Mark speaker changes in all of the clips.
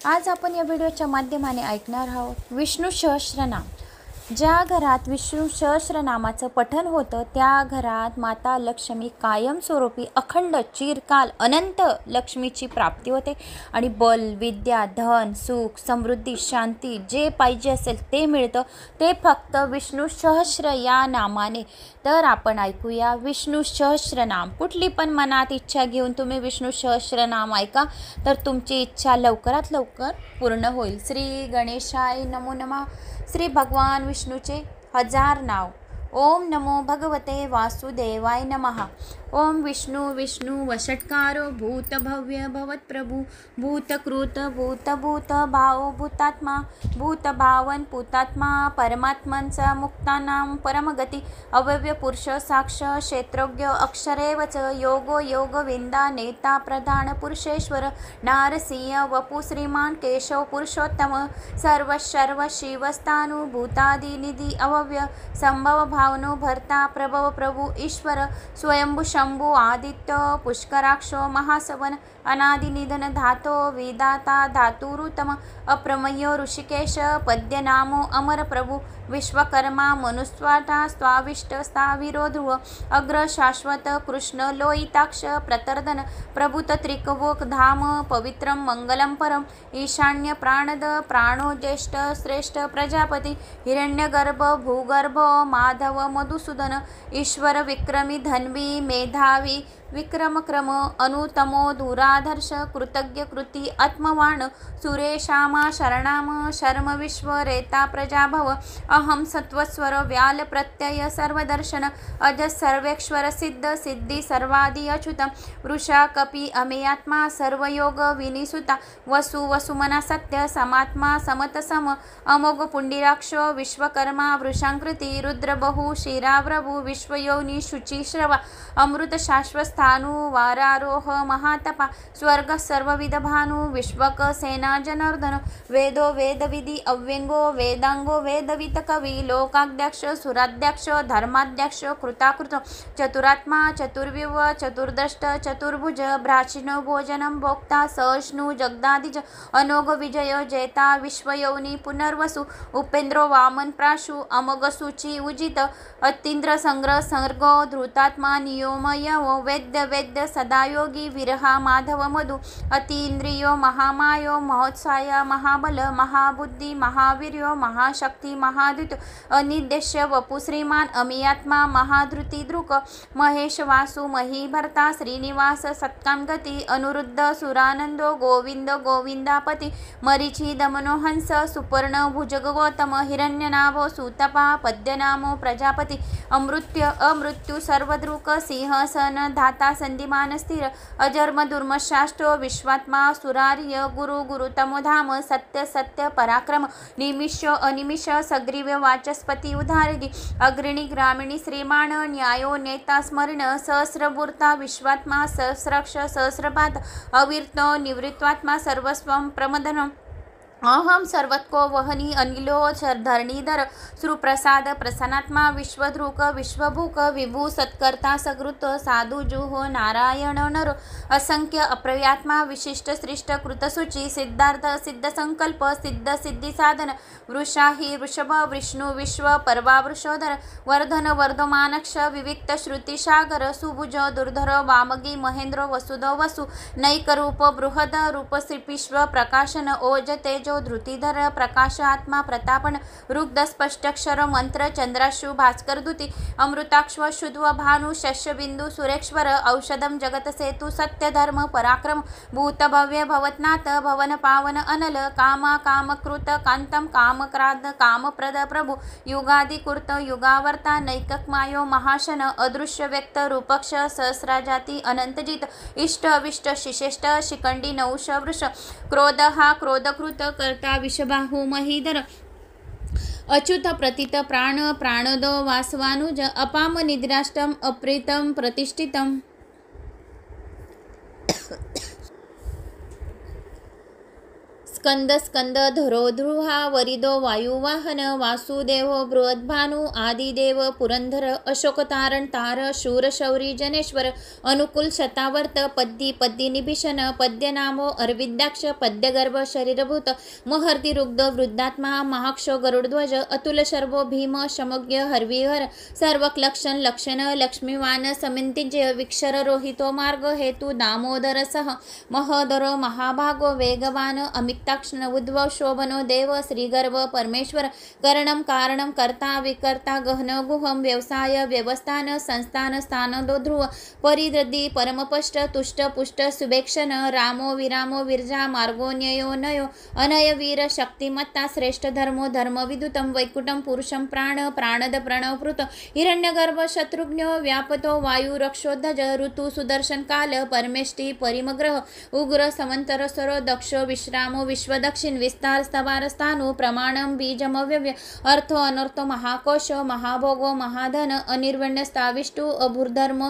Speaker 1: आज आपण या व्हिडिओच्या माध्यमाने ऐकणार आहोत विष्णू सहस्त्रनाम। ज्या घरात विष्णू सहस्त्रनामाचं पठण होतं त्या घरात माता लक्ष्मी कायमस्वरूपी अखंड चिरकाल अनंत लक्ष्मीची प्राप्ती होते आणि बल, विद्या, धन, सुख, समृद्धी, शांती जे पाहिजे असेल ते मिळतं, ते फक्त विष्णू सहस्त्र या नामाने। तर आपण ऐकूया विष्णू सहस्त्रनाम। कुठली पण मनात इच्छा घेऊन तुम्ही विष्णू सहस्त्रनाम ऐका, तर तुमची इच्छा लवकरात लवकर पूर्ण होईल। श्री गणेशाय नमो नमः। श्री भगवान विष्णूचे 1000 नाव। ओम नमो भगवते वासुदेवाय नमः। ओम विष्णु विष्णु वषट्कारो भूत भव्य भवत प्रभु भूतकृत भूत भाव भूतात्मा भूत भावन भूतात्मा परमात्मनचा मुक्तानाम परमगती अव्यय पुरुष साक्ष क्षेत्रज्ञ अक्षरेवच योगो योग विंदा नेता प्रधान पुरुषेश्वर नारसिंह वपु श्रीमान केशव पुरुषोत्तम सर्व सर्व शिवस्थानु भूतादि निधि अव्यय संभव भावनो भर्ता प्रभव प्रभु ईश्वर स्वयंभू शंभु आदित्य पुष्कराक्षो महासवन अनादि निधन धातो विदाता धातुरुतम अप्रमेयो ऋषिकेश पद्यनामो अमर प्रभु विश्वकर्मा मनुस्वाटा स्वाविष्ट स्थाविरो ध्रुव अग्र शाश्वत कृष्ण लोहिताक्ष प्रतर्दन प्रभुत त्रिकवोक धाम पवित्रम मंगलम परम ईशान्य प्राणद प्राणो ज्येष्ठ श्रेष्ठ प्रजापति हिरण्यगर्भ भूगर्भ माधव मधुसूदन ईश्वर विक्रमी धन्वी मेधावी विक्रमक्रम अनुतमो दुराधर्ष कृतज्ञ कृती आत्मवान सुरेशामा शरणाम शर्म विश्व रेता प्रजाभव अहम सत्वस्वर व्याल प्रत्यय सर्वदर्शन अज सर्वेश्वर सिद्ध सिद्धि सर्वादि अच्युतम वृषा कपि अमेयात्मा सर्वयोग विनिसुता वसु वसुमना सत्य समात्मा समत सम अमोघ पुंडिराक्ष विश्वकर्मा वृषांकृति रुद्र बहु शिराव्रभु विश्वयोनि शुचि श्रवा अमृत शाश्वत स्थानु वारारोह महातपा स्वर्ग सर्वविध भानु विश्वक सेना जनार्दन वेदो वेदविधि अव्यंगो वेदांगो वेदवित कवि लोकाध्यक्ष सुराध्यक्ष धर्माध्यक्ष कृताकृत चतुरात्मा चतुर्विव चतुर्दष्ट चतुर्भुज प्राचीनो भोजनम भोक्ता सहिष्णु जगदादिज अनोघ विजय जेता विश्वयोनि पुनर्वसु उपेंद्रो वामन प्राशु अमोघ सूचि उजित अतींद्र संग्रह सर्गो धृतात्मा नियोमय वेद्य वेद्य सदायोगी विरहा माधव मधु अतीन्द्रियो महामायो महोत्साय महाबल महाबुद्धि महावीर्यो महाशक्ति महाद्युत अनिदेश्य वपु श्रीमान अमियात्मा महाधृति द्रुक महेश वासु महीभर्ता श्रीनिवास सत्काम गती अनुरुद्ध सुरानंदो गोविंद गोविंदापति मरीचि दमनो हंस सुपर्ण भुजग गौतम हिरण्यनाभो सुतपा पद्यनामो प्रजापति अमृत्य अमृत्यु सर्वद्रुक सिंहसन धाता संधिमान स्थिर अजर्म दुर्मशाष्टो विश्वात्मा सुरार्य गुरु गुरुतमो धाम सत्य सत्य पराक्रम निमिष अनिमिष सग्रीव वाचस्पति उदारगी अग्रणी ग्रामीणी श्रीमान न्यायो नेता स्मरण सहस्रमूर्ता विश्वात्मा सहस्रक्ष सहस्रपात अवीर्त निवृत्वात्मा सर्वस्वं प्रमदनम अहम सर्वत्को वहनी अनिलो धरणीधर सुप्रसाद प्रसन्नात्मा विश्वधृक विश्वभूक विभू सत्कर्ता सकृत साधु जुहो नारायण नर असंख्य अप्रव्यात्मा विशिष्ट श्रेष्ठ कृतसूची सिद्धार्थ सिद्ध संकल्प सिद्ध सिद्धि साधन वृषाही वृषभ विष्णु विश्व परवा वृषोधर वर्धन वर्धमानक्ष विविक्त श्रुति सागर सुभुज दुर्धर वामगी महेंद्र वसुधो वसु नैक रूप बृहद रूप श्रीविश्व प्रकाशन ओज तेजो धृतिधर प्रकाश आत्मा प्रतापन रुग्ध स्पष्टक्षर मंत्र चंद्राशु भास्कर दुति अमृताक्ष शुद्ध भानु शस्य बिंदु सुरेश्वर औषधम जगत सेतु सत्य धर्म पराक्रम भूत भव्य भवतनाथ भवन पावन अनल कामा कामकृत कांतम कामक्राद कामप्रद प्रभु युगादि कृत युगावर्ता नैकक मायो महाशन अदृश्य व्यक्त रूपक्ष सहस्राजाती अनंतजित इष्ट अविष्ट शिशेष्ट शिखंडी नौष वृष क्रोध हा क्रोधकृत करता विषबाहु महीधर अच्युत प्रतीत प्राण प्राणदो वासवानुज अपाम निद्राष्टम अप्रीतम प्रतिष्ठितम स्कंद स्कंद धरो ध्रुहा वरिदो वायुवाहन वासुदेव बृहद्भानु आदिदेव पुरंदर अशोकतारण तार शूर शौरी जनेश्वर अनुकूल शतावर्त पद्दी पद्दी निभीषण पद्यनामो अरविंदाक्ष पद्यगर्भ शरीरभूत महर्ती रुग्ध वृद्धात्मा महाक्षो गरुडध्वज अतुल शर्वो भीम शमज्ञ हरविहर सर्वक्लक्षण लक्षण लक्ष्मीवान समिंतिजय विक्षर रोहितो मार्ग हेतू दामोदर सह महोदरो महाभागो वेगवान अमिताक्षण उद्भव शोभनो देव श्रीगर्भ परमेश्वर करणं कारणं कर्ता विकर्ता गहन गुहम व्यवसाय व्यवस्थान संस्थान स्थान ध्रुव परिद्रदी परमपष्ट तुष्ट पुष्ट शुभेक्षण रामो विरामो विरजा मार्गो न्ययो नयो अनय वीर शक्तिमत्ता श्रेष्ठ धर्मो धर्मविदुतं वैकुंठं पुरुषं प्राण प्राणद प्रणवृत हिरण्यगर्भ शत्रुघ्नो व्यापतो वायु रक्षोध्वज ऋतु सुदर्शन काल परमेष्टि परिमग्रह उग्र समंतर सरो दक्ष विश्रामो विश्वदक्षिण विस्तार स्तवार स्थानु प्रमाणम बीजमव्यव्य अर्थो अनर्थो महाकोश महाभोगो महाधन अनिर्वण्य स्थाविष्टु अभूर्धर्म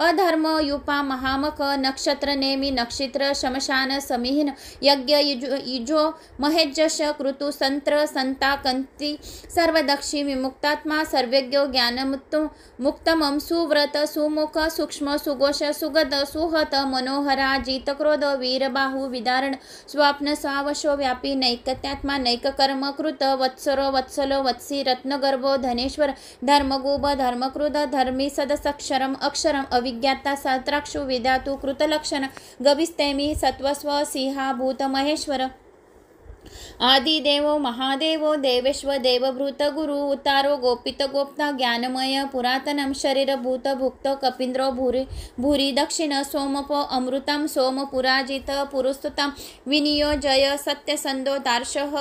Speaker 1: अधर्म युपा महामख नक्षत्र नेमी नक्षत्र शमशान समिहीन यज्ञ युजो महेजश कृतु संत्र संता कंती सर्वदक्षी विमुक्तात्मा सर्वज्ञो ज्ञानमुक्तो मुक्तमं सुव्रत सुमुख सूक्ष्म सुघोष सुगत सुहत मनोहरा जितक्रोध वीरबाहु विदारण स्वाप्न सावशो व्यापी नैकत्यात्मा नैककर्म कृत वत्सरो वत्सलो वत्सी रत्नगर्भो धनेश्वर धर्मगुभ धर्मकृत धर्मी सदसक्षरम अक्षरम अविज्ञाता सहस्राक्षु विधातु कृतलक्षण गविस्तेमी सत्वस्व सिंहा भूत महेश्वर आदिदेवो महादेवो देवेश्वर देवभूत गुरु उतारो गोपित गोप्ता ज्ञानमय पुरातनम शरीरभूत भुक्त कपिंद्रो भूरी भूरी दक्षिण सोमपो अमृतम सोम पुराजित पुरुस्तुतम विनियोजय सत्यसंदो दार्शः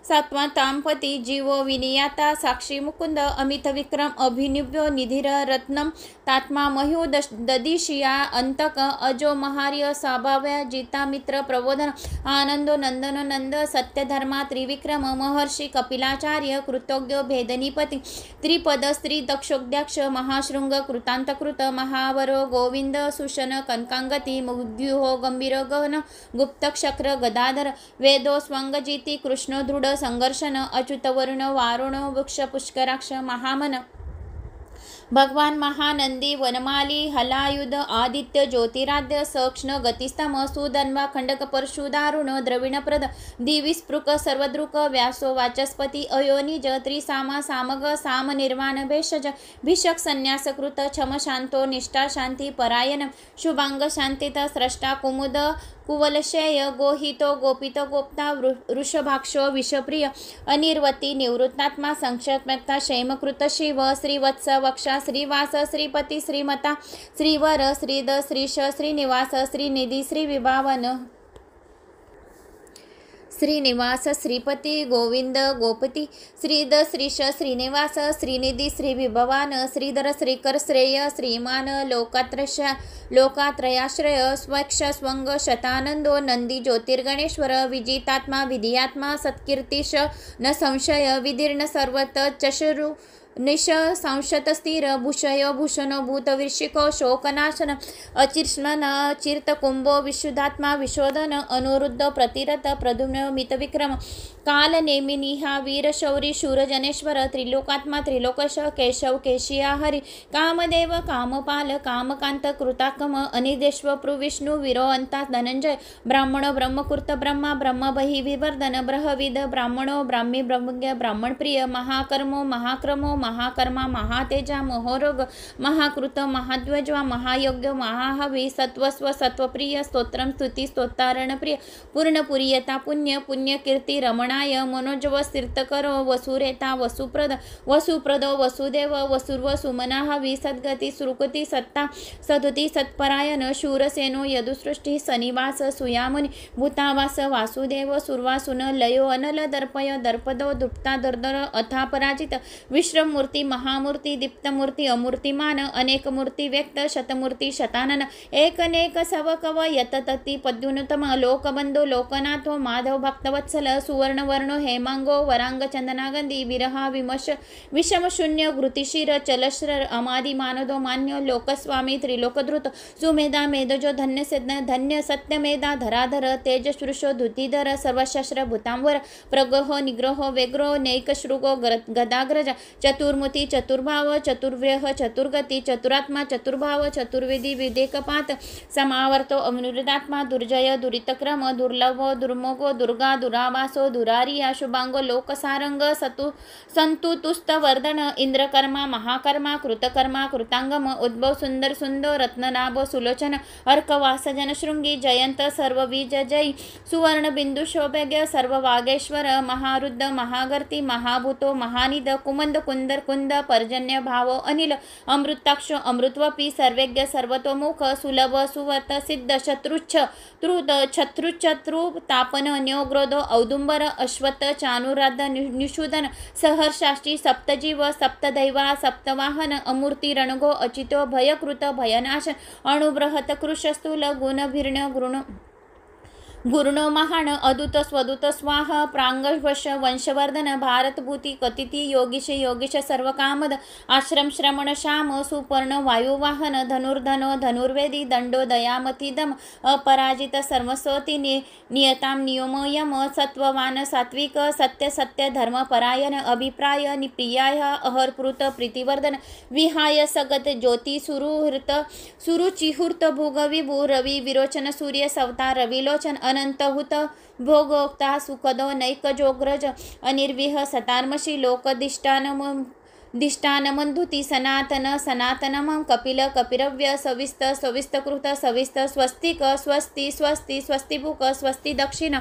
Speaker 1: सात्वतांपति जीवो विनियाता साक्षी मुकुंद अमित विक्रम अभिनिव्यो निधिर रत्नम तात्मा मह्यो ददिशिया अंतक अजो महार्य स्वाभाव्य जिता मित्र प्रबोधन आनंदो नंदन नंद सत्यधर्मा त्रिविक्रम महर्षि कपिलाचार्य कृतोग्यो भेदनीपति त्रिपद स्त्री दक्षोद्यक्ष महाशृंग कृतांतकृत महावरो गोविंद सुशन कनकांगती मुद्युहो गंभीर गहन गुप्तक्षक्र गदाधर वेदो स्वंगजिती कृष्ण दृढ संघर्षण अच्युतवरुण वारुण वृक्ष पुष्कराक्ष महामन भगवान महानंदी वनमाली हलायुध आदित्य ज्योतिराद्य सक्ष्ण गतिस्तम सुधन्वा खंडक परशु दारुण द्रविणप्रद दिविस्पृक सर्वदृक व्यासो वाचस्पती अयोनिज त्रिसामा सामग साम निर्वाण भेषज भिषक संन्यासकृत क्षम शांतो निष्ठा शांती परायण शुभांग शांतित स्रष्टा कुमुद कुवलशेय गोहितो गोपित गोप्ता वृषभाक्षो विषप्रिय अनिर्वती निवृत्तात्मा संक्षेपता क्षेमकृत शिव श्रीवत्स वक्षा श्रीवास श्रीपती श्रीमता श्रीवर श्रीद श्रीश श्रीनिवास श्रीनिधी श्रीविभावन श्रीनिवास श्रीपती गोविंद गोपती श्रीद श्रीश श्रीनिवास श्रीनिधी श्रीविभवान श्रीधर श्रीकर श्रेय श्रीमान लोकात्रयाश्रय स्वक्ष स्वंग शतानंदो नंदी ज्योतिर्गणेश्वर विजितात्मा विधियात्मा सत्कीर्तिश न संशय विदीर्ण सर्वत चशरु निश संशत स्थिर भूषय भूषण भूतविर्षिको शोकनाशन अचिर्ष्ण चिर्त कुंभो विशुद्धात्मा विशोधन अनुरुद्ध प्रतिरत प्रद्युम्न मितविक्रम काल नेमिनिहा वीर शौरी शूरजनेश्वर त्रिलोकात्मा त्रिलोकश केशव केशिया हरि कामदेव कामपाल कामकांत कृताकम अनिदेश्व प्रविष्णु विरोअंता धनंजय ब्राह्मण ब्रह्मकृत ब्रह्मा ब्रह्मबहि विवर्धन ब्रहविद ब्राह्मणो ब्राह्मी ब्रह्मज्ञ ब्राह्मणप्रिय महाकर्मो महाक्रमो महाकर्मा महातेजा मोहरोग महाकृत महाद्वज्वा महायोग्य महाहवी सत्वस्व सत्वप्रिय स्तोत्रम स्तुती स्तोतारणप्रिय पूर्णपुरीयता पुण्य पुण्यकीर्ती रमणाय मनोजव तीर्थकरो वसुरेता वसुप्रदो वसुदेव वसुर्व सुमनाहवी सद्गती सुरुकती सत्ता सदुती सत्परायण शूरसेनो यदुसृष्टी सनिवास सुयामुनी भूतावास वासुदेव सुरवासुन लयो अनल दर्पय दर्पदो दुप्ता दर्दर अथा पराजित विश्रम मूर्ती महामूर्ती दीप्तमूर्ती अमूर्तिमान अनेकमूर्ती व्यक्त शतमूर्ती शतानन एकनेक सवकव यततती पद्युनुतम लोकबंधो लोकनाथो माधव भक्तवत्सल सुवर्णवर्णो हेमांगो वरांग चंदनागंधी विरहा विषमशून्य घृतिशिर चलश्र अमादि मानदो मान्य लोकस्वामी त्रिलोकधृत सुमेधा मेधजो धन्य सत्यमेधा धराधर तेजश्रुषो धुतीधर सर्वशस्त्र भूतांवर प्रगहो निग्रहो वेग्रो नैकशृगो गदाग्रज चतुर्मुती चतुर्भाव चतुर्व्यह चतुर्गती चतुरात्मा चतुर्भाव चतुर्वेदी विदेकपात समावर्तो अमृतात्मा दुर्जय दुरितक्रम दुर्लभो दुर्मोगो दुर्गा दुरावासो दुरारिया शुभांगो लोकसारंग संतुतुस्तवर्धन इंद्रकर्मा महाकर्मा कृतकर्मा कृतांगम उद्भव सुंदर सुंदर रत्ननाभ सुलोचन अर्कवास जनशृंगी जयंत सर्वबीज जय सुवर्ण बिंदु शोभ्य सर्व वागेश्वर महारुद्ध महागर्ती महाभूतो महानिद कुमंद कुंदर कुंद पर्जन्य भाव अनिल अमृताक्ष अमृतवपी सर्वेज्ञ सर्वतोमुख सुलभ सुवर्त सिद्ध शत्रुच्छ त्रुद छत्रुच्छत्रु तापन न्योग्रोध औदुंबर अश्वत चानुराध निषूदन सहर्षाष्टी सप्तजीव सप्तदैवा सप्तवाहन अमूर्ती रणगो अचितो भयकृत भयनाश अणुबृहत कृशस्थूल गुणभिर्ण गुरुणो महान अदूत स्वदूत स्वाह प्रांगवश वंशवर्धन भारतभूती कथिती योगीश सर्वकामद आश्रम श्रमण श्याम सुपर्ण वायुवाहन धनुर्धनो धनुर्वेदी दंडो दयामतीदम अपराजित सर्वस्वती नियताम नियमयम सत्ववान सात्विक सत्य धर्मपरायण अभिप्राय निप्रियाय अहर्पृत प्रीतिवर्धन विहाय सगत ज्योती सुरुचिहूर्त भुग विभू रवि विरोचन सूर्य सवता रविलोचन अनंतहुत भोगोक्ता सुखदो नैकजोग्रज अनिर्विह सतार्मशी दिष्टानमंधुती सनातनमं कपिल कपिरव्य सविस्तकृत सविस्त स्वस्तिक स्वस्तिभुक स्वस्ति दक्षिण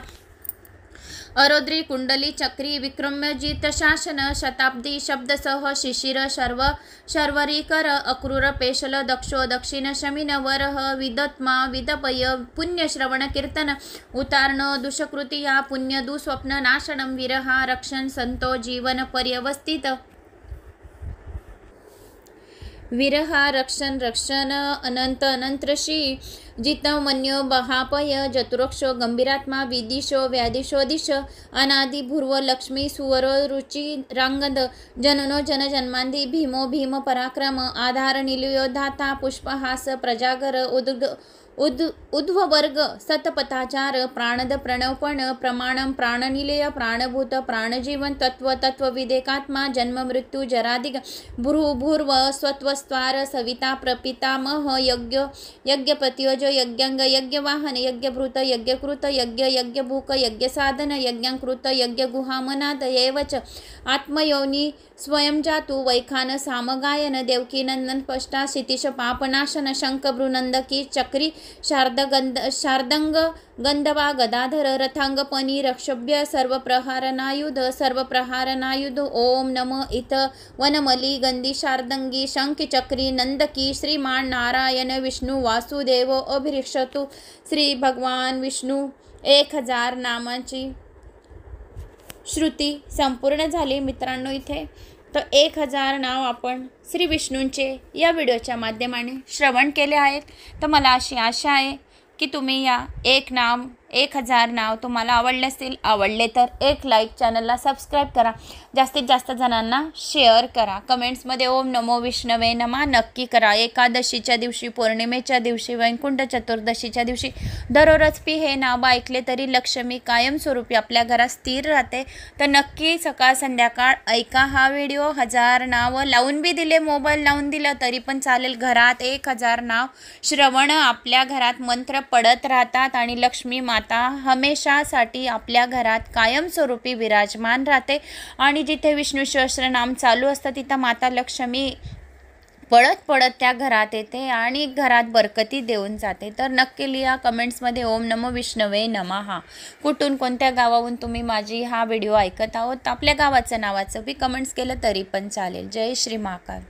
Speaker 1: अरोद्री कुंडली चक्री विक्रम्यजित शासन शताब्दी शब्दसह शिशिर शर्वरीकर अक्रूर पेशल दक्षो दक्षिण शमिन वरह विदत्मा विदपय पुण्यश्रवण कीर्तन उतारण दुष्कृतिया पुण्य दुस्वप्न नाशनम विरहा रक्षण संतो जीवन पर्यवस्थित विरहा रक्षण अनंतश्री जितमन्यो बहापय चतुरक्षो गंभीरात्मा विदिशो व्यादिशो दिश अनादि भूर्व लक्ष्मी सुवरो रुचि रांगद जननो जनजन्मांधी भीमो भीम पराक्रम आधार निलयोधाता पुष्पहास प्रजागर उध्ववर्ग सतपथाचार प्राणद प्रणवपण प्रमाणम प्राणनिलय प्राणभूत प्राणजीवन तत्वविदेकात्मा जन्म मृत्यू जरादिग भूर्व स्वत्वस्त्वार सविता प्रपितामह यज्ञपतियोज यज्ञंग यज्ञवाहन यज्ञभृत यज्ञकृत यज्ञभूक यज्ञसाधन यज्ञकृत यज्ञगुहामनाद एवच आत्मयोनी स्वयं जातु वैखान सामगायन देवकी नंदन पष्टा क्षितिश पापनाशन शंखभ्रुनंदकी चक्री शार्दंग गंधवा गदाधर रथांग पनी रक्षभ्य सर्वप्रहारनायुध ओम नम इत वनमली गंधी शार्दंगी शंख चक्री नंदकी श्रीमान नारायण विष्णु वासुदेव अभिरिक्षतु श्री भगवान विष्णू 1000 नामांची श्रुती संपूर्ण झाली मित्रांनो. इथे तर 1000 नाव आपण श्री विष्णूंचे या व्हिडिओच्या माध्यमाने श्रवण केले आहेत. तर मला अशी आशा आहे की तुम्ही या 1000 नाव तुम्हाला आवडले असतील. आवडले तर एक लाईक, चॅनलला सबस्क्राईब करा, जास्तीत जास्त जणांना शेअर करा. कमेंट्समध्ये ओम नमो विष्णवे नमा नक्की करा. एकादशीच्या दिवशी, पौर्णिमेच्या दिवशी, वैकुंठ चतुर्दशीच्या दिवशी दररोज हे नाव ऐकले तरी लक्ष्मी कायमस्वरूपी आपल्या घरात स्थिर राहते. तर नक्की सकाळ संध्याकाळ ऐका हा व्हिडिओ. 1000 नावं लावून बी दिले, मोबाईल लावून दिलं तरी पण चालेल. घरात 1000 नाव श्रवण आपल्या घरात मंत्र पडत राहतात आणि लक्ष्मी माता हमेशासाठी आपल्या घरात कायमस्वरूपी विराजमान राहते. आणि जिथे विष्णू सहस्त्रनाम चालू असतं तिथं माता लक्ष्मी पळत त्या घरात येते आणि घरात बरकती देऊन जाते. तर नक्की लिहा कमेंट्समध्ये ओम नमो विष्णवे नमः. कुठून कोणत्या गावाहून तुम्ही माझी हा व्हिडिओ ऐकत आहोत, आपल्या गावाचं नावाचं बी कमेंट्स केलं तरी पण चालेल. जय श्री महाकाल.